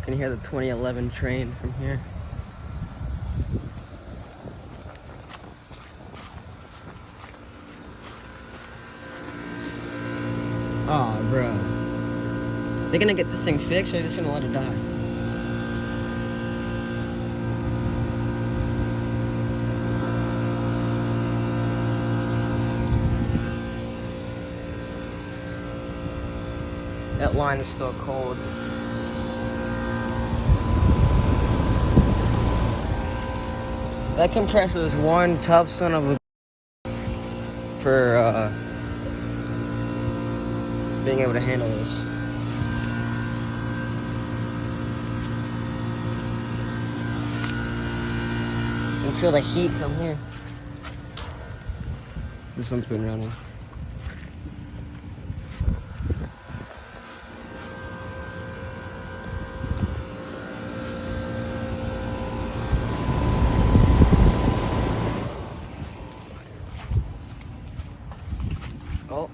Can hear the 2011 Trane from here. Oh, bro. They're gonna get this thing fixed, or they're just gonna let it die? That line is still cold. That compressor is one tough son of a for being able to handle this. You can feel the heat from here. This one's been running. Oh.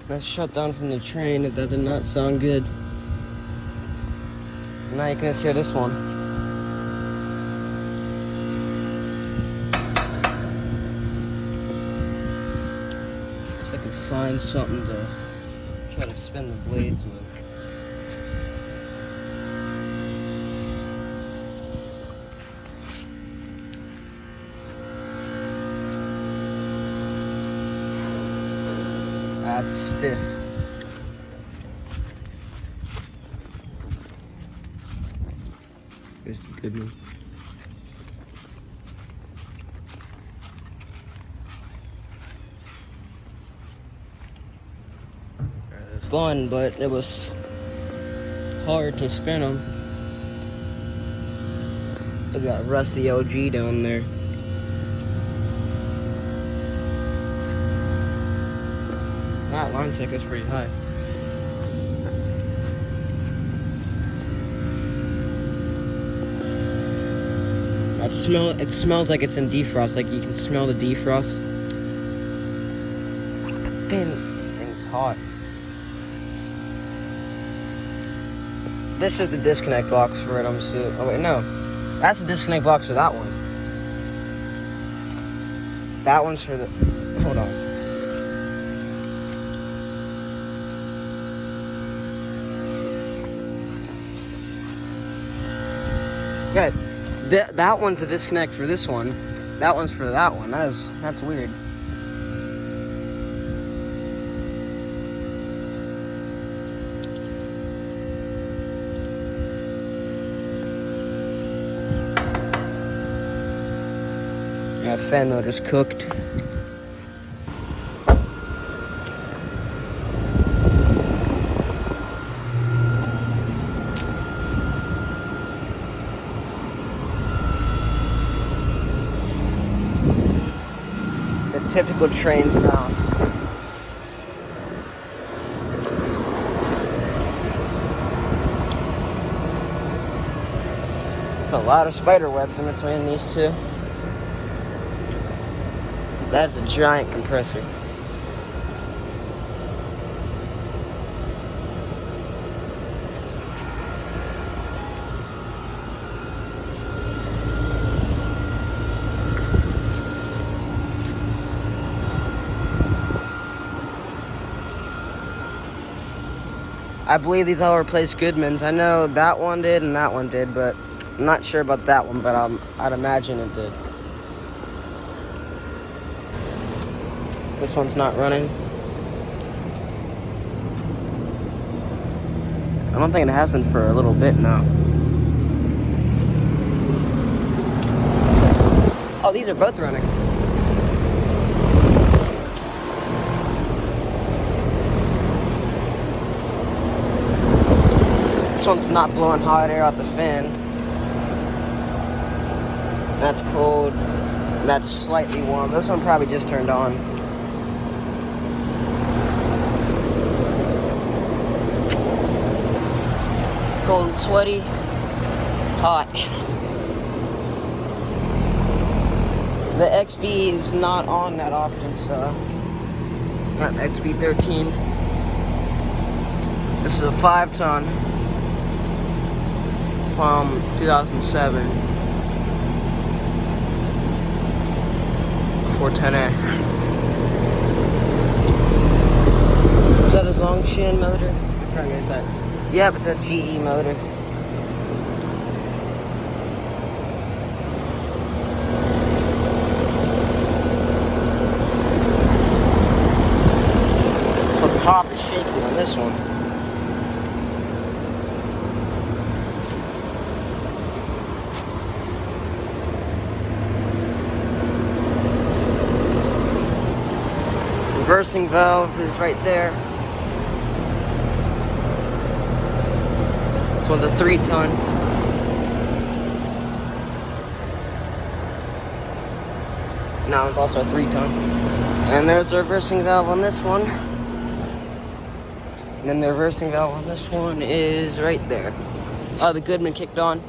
That's shut down from the train. That did not sound good. Now you can just hear this one. If I could find something to try to spin the blades with. That's stiff. Here's the good one. They're fun, but it was hard to spin them. Still got rusty OG down there. That line cycle is pretty high. It smells like it's in defrost, like you can smell the defrost. That thing's hot. This is the disconnect box for it, I'm assuming. Oh wait, no. That's the disconnect box for that one. That one's for the, hold on. Yeah, that one's a disconnect for this one. That one's for that one. That's weird. Yeah, fan motor's cooked. Typical train sound. A lot of spider webs in between these two. That's a giant compressor. I believe these all replaced Goodmans. I know that one did and that one did, but I'm not sure about that one, but I'd imagine it did. This one's not running. I don't think it has been for a little bit now. Oh, these are both running. This one's not blowing hot air out the fan. That's cold. That's slightly warm. This one probably just turned on. Cold and sweaty. Hot. The XB is not on that often, so not XB13. This is a 5-ton from 2007 410A. Is that a Zongshan motor? Probably is that. Yeah, but it's a GE motor. So the top is shaky on this one. Reversing valve is right there. This one's a 3-ton. Now it's also a 3-ton. And there's the reversing valve on this one. And then the reversing valve on this one is right there. Oh, the Goodman kicked on.